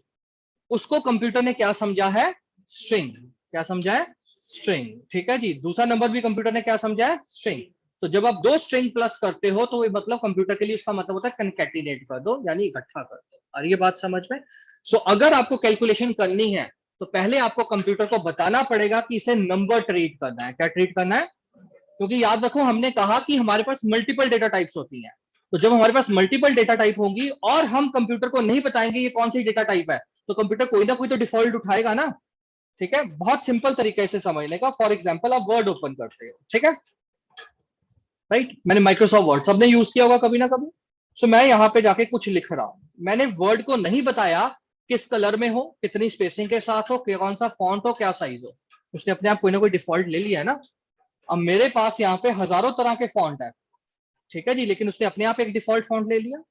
उसको कंप्यूटर ने क्या समझा है? स्ट्रिंग। क्या समझा है? स्ट्रिंग, ठीक है जी। दूसरा नंबर भी कंप्यूटर ने क्या समझा है? स्ट्रिंग। तो जब आप दो स्ट्रिंग प्लस करते हो तो ये मतलब कंप्यूटर के लिए उसका मतलब होता है कनकैटिनेट कर दो, यानी इकट्ठा कर दो। और ये बात समझ में? सो अगर आपको कैलकुलेशन करनी है तो पहले आपको कंप्यूटर को बताना पड़ेगा कि इसे नंबर ट्रीट करना है। क्या ट्रीट करना है? क्योंकि याद रखो हमने कहा कि हमारे पास मल्टीपल डेटा टाइप्स होती हैं। तो जब हमारे पास मल्टीपल डेटा टाइप होंगी और हम कंप्यूटर को नहीं बताएंगे ये कौन सी डेटा टाइप है, तो कंप्यूटर कोई ना कोई तो डिफॉल्ट उठाएगा ना। ठीक है, बहुत सिंपल तरीके से समझने का। फॉर एग्जाम्पल आप वर्ड ओपन करते हो, ठीक है, राइट। मैंने माइक्रोसॉफ्ट वर्ड सबने यूज किया होगा कभी ना कभी। सो मैं यहाँ पे जाके कुछ लिख रहा हूं, मैंने वर्ड को नहीं बताया किस कलर में हो, कितनी स्पेसिंग के साथ हो, कौन सा फॉन्ट हो, क्या साइज हो। उसने अपने आप कोई ना कोई डिफॉल्ट ले लिया है ना। अब मेरे पास यहाँ पे हजारों तरह के फॉन्ट है, ठीक है जी, लेकिन उसने अपने आप एक डिफॉल्ट फॉन्ट ले लिया।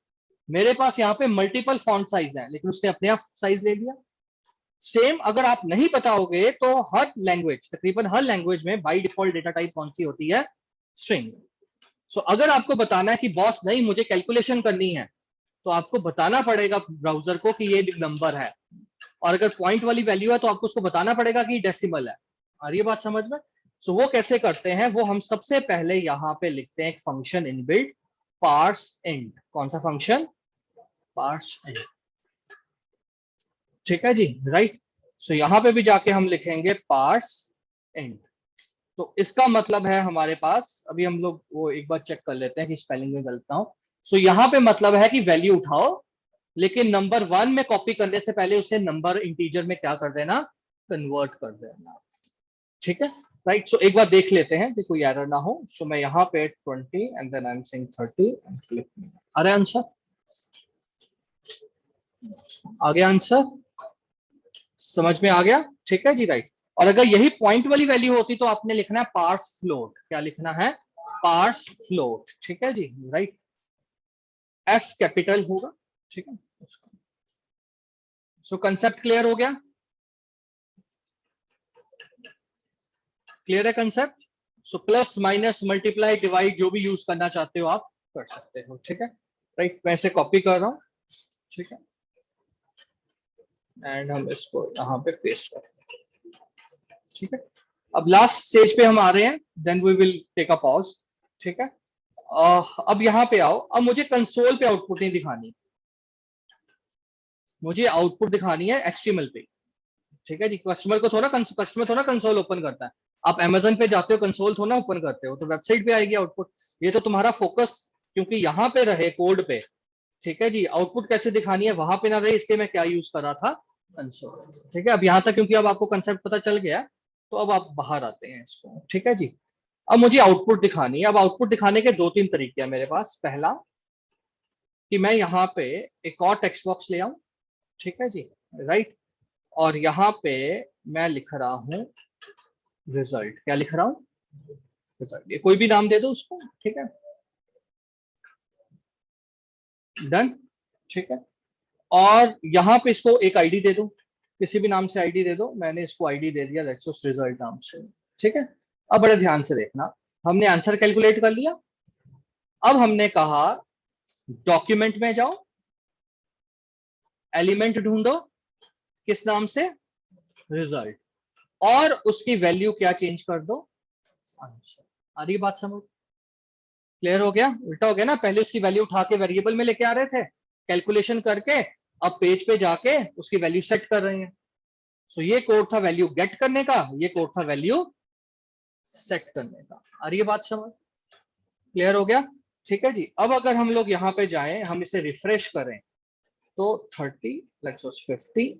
मेरे पास यहाँ पे मल्टीपल फॉन्ट साइज है, लेकिन उसने अपने आप साइज ले लिया। सेम अगर आप नहीं बताओगे तो हर लैंग्वेज, तकरीबन हर लैंग्वेज में बाय डिफॉल्ट डेटा टाइप कौन सी होती है? स्ट्रिंग। सो अगर आपको बताना है कि बॉस नहीं मुझे कैलकुलेशन करनी है, तो आपको बताना पड़ेगा ब्राउजर को कि ये नंबर है। और अगर पॉइंट वाली वैल्यू है तो आपको उसको बताना पड़ेगा कि डेसिमल है। और ये बात समझ में? सो वो कैसे करते हैं, वो हम सबसे पहले यहाँ पे लिखते हैं एक फंक्शन इनबिल्ट, पार्स इंट। कौन सा फंक्शन? पार्स इंट, ठीक है जी, राइट। सो यहाँ पे भी जाके हम लिखेंगे पार्स इंट। तो इसका मतलब है हमारे पास, अभी हम लोग वो एक बार चेक कर लेते हैं कि स्पेलिंग में गलत ना हो। सो यहाँ पे मतलब है कि वैल्यू उठाओ, लेकिन नंबर 1 में कॉपी करने से पहले उसे नंबर इंटीजर में क्या कर देना? कन्वर्ट कर देना, ठीक है, राइट। सो एक बार देख लेते हैं कि कोई एरर ना हो। सो मैं यहाँ पे 20 and then I am saying 30 and click. अरे आंसर आ गया, आंसर समझ में आ गया, ठीक है जी, राइट। और अगर यही पॉइंट वाली वैल्यू होती तो आपने लिखना है पार्स फ्लोट। क्या लिखना है? पार्स फ्लोट, ठीक है जी, राइट। एफ कैपिटल होगा, ठीक है। सो कंसेप्ट क्लियर हो गया? क्लियर है concept? So plus minus multiply divide जो भी यूज करना चाहते हो आप कर सकते हो, ठीक है, राइट। मैं इसे कॉपी कर रहा हूं, ठीक है, एंड हम इसको यहाँ पे पेस्ट कर, ठीक है। अब लास्ट स्टेज पे हम आ रहे हैं, then we will take a pause, ठीक है। अब यहाँ पे आओ। अब मुझे कंसोल पे आउटपुट नहीं दिखानी, मुझे आउटपुट दिखानी है एचटीएमएल पे, ठीक है जी। कस्टमर थोड़ा कंसोल ओपन करता है। आप अमेजन पे जाते हो, कंसोल थोड़ा ओपन करते हो, तो वेबसाइट पे आएगी आउटपुट। ये तो तुम्हारा फोकस क्योंकि यहाँ पे रहे कोड पे, ठीक है जी, आउटपुट कैसे दिखानी है वहां पे ना रहे, इसलिए मैं क्या यूज कर रहा था? कंसोल, ठीक है। अब यहाँ तक क्योंकि अब आपको कंसेप्ट पता चल गया, तो अब आप बाहर आते हैं इसको, ठीक है जी। अब मुझे आउटपुट दिखानी है। अब आउटपुट दिखाने के दो तीन तरीके हैं मेरे पास। पहला कि मैं यहाँ पे एक और टेक्स्ट बॉक्स ले आऊं, ठीक है जी, राइट। और यहाँ पे मैं लिख रहा हूँ रिजल्ट। क्या लिख रहा हूँ? रिजल्ट। ये कोई भी नाम दे दो उसको, ठीक है, डन, ठीक है। और यहाँ पे इसको एक आईडी दे दो, किसी भी नाम से आईडी दे दो। मैंने इसको आईडी दे दिया लेट्स रिजल्ट नाम से, ठीक है। अब बड़े ध्यान से देखना, हमने आंसर कैलकुलेट कर लिया। अब हमने कहा डॉक्यूमेंट में जाओ, एलिमेंट ढूंढो, किस नाम से? रिजल्ट। और उसकी वैल्यू क्या चेंज कर दो? आंसर। आ रही बात समझ? क्लियर हो गया? उल्टा हो गया ना, पहले उसकी वैल्यू उठा के वेरिएबल में लेके आ रहे थे कैलकुलेशन करके, अब पेज पे जाके उसकी वैल्यू सेट कर रहे हैं। सो ये कोड था वैल्यू गेट करने का, ये कोड था वैल्यू सेट करने का। आ रही बात समझ? क्लियर हो गया? ठीक है जी। अब अगर हम लोग यहाँ पे जाएं, हम इसे रिफ्रेश करें, तो 30 लेट्स 50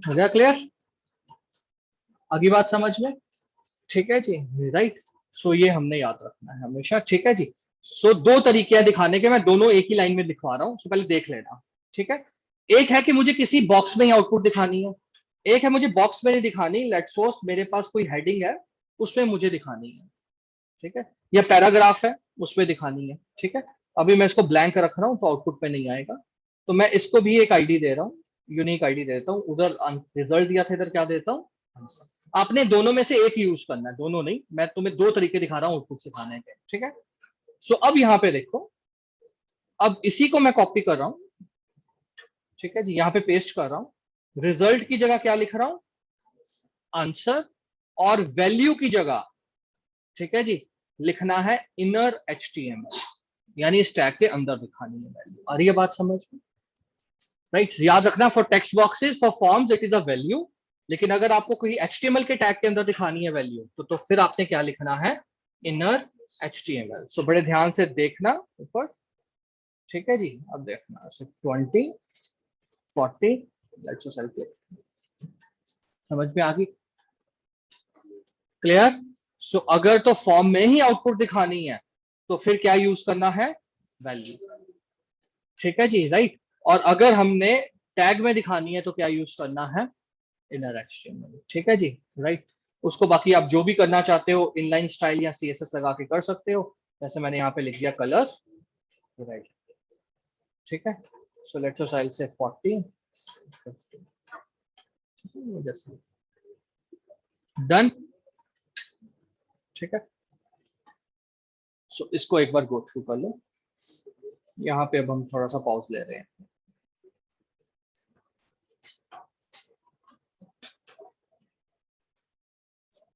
हो गया। क्लियर? आगे बात समझ में? ठीक है जी, राइट। सो ये हमने याद रखना है हमेशा, ठीक है जी। सो दो तरीके हैं दिखाने के, मैं दोनों एक ही लाइन में लिखवा रहा हूँ, सो पहले देख लेना, ठीक है। एक है कि मुझे किसी बॉक्स में ही आउटपुट दिखानी है, एक है मुझे बॉक्स में नहीं दिखानी, लेट्स सपोज मेरे पास कोई हेडिंग है उसमें मुझे दिखानी है, ठीक है, या पैराग्राफ है उसमें दिखानी है, ठीक है। अभी मैं इसको ब्लैंक रख रहा हूँ तो आउटपुट पे नहीं आएगा, तो मैं इसको भी एक आईडी दे रहा हूँ, यूनिक आईडी देता हूँ, उधर रिजल्ट दिया था, इधर क्या देता हूँ, आंसर। आपने दोनों में से एक यूज करना है, दोनों नहीं, मैं तुम्हें दो तरीके दिखा रहा हूँ आउटपुट सिखाने के, ठीक है। सो अब यहाँ पे देखो, अब इसी को मैं कॉपी कर रहा हूँ, ठीक है जी, यहाँ पे पेस्ट कर रहा हूँ, रिजल्ट की जगह क्या लिख रहा हूँ, आंसर, और वैल्यू की जगह, ठीक है जी, लिखना है इनर HTML, यानी स्टैक के अंदर दिखानी है वैल्यू। आ रही है बात समझ में, राइट। याद रखना, for text boxes, for forms it is a value, लेकिन अगर आपको कोई HTML के टैग के अंदर दिखानी है वैल्यू, तो फिर आपने क्या लिखना है, इनर HTML। सो बड़े ध्यान से देखना ऊपर, ठीक है जी। अब देखना 20 40, लेट्स से समझ में आ गई, क्लियर। सो अगर तो फॉर्म में ही आउटपुट दिखानी है तो फिर क्या यूज करना है, वैल्यू, ठीक है जी, राइट। और अगर हमने टैग में दिखानी है तो क्या यूज करना है, इनर HTML, ठीक है जी, राइट। उसको बाकी आप जो भी करना चाहते हो, इनलाइन स्टाइल या CSS लगा के कर सकते हो, जैसे मैंने यहाँ पे लिख दिया कलर, राइट, ठीक है। सो लेट्स से 40, डन, ठीक है। सो इसको एक बार गो थ्रू कर लो, यहाँ पे अब हम थोड़ा सा पॉज ले रहे हैं।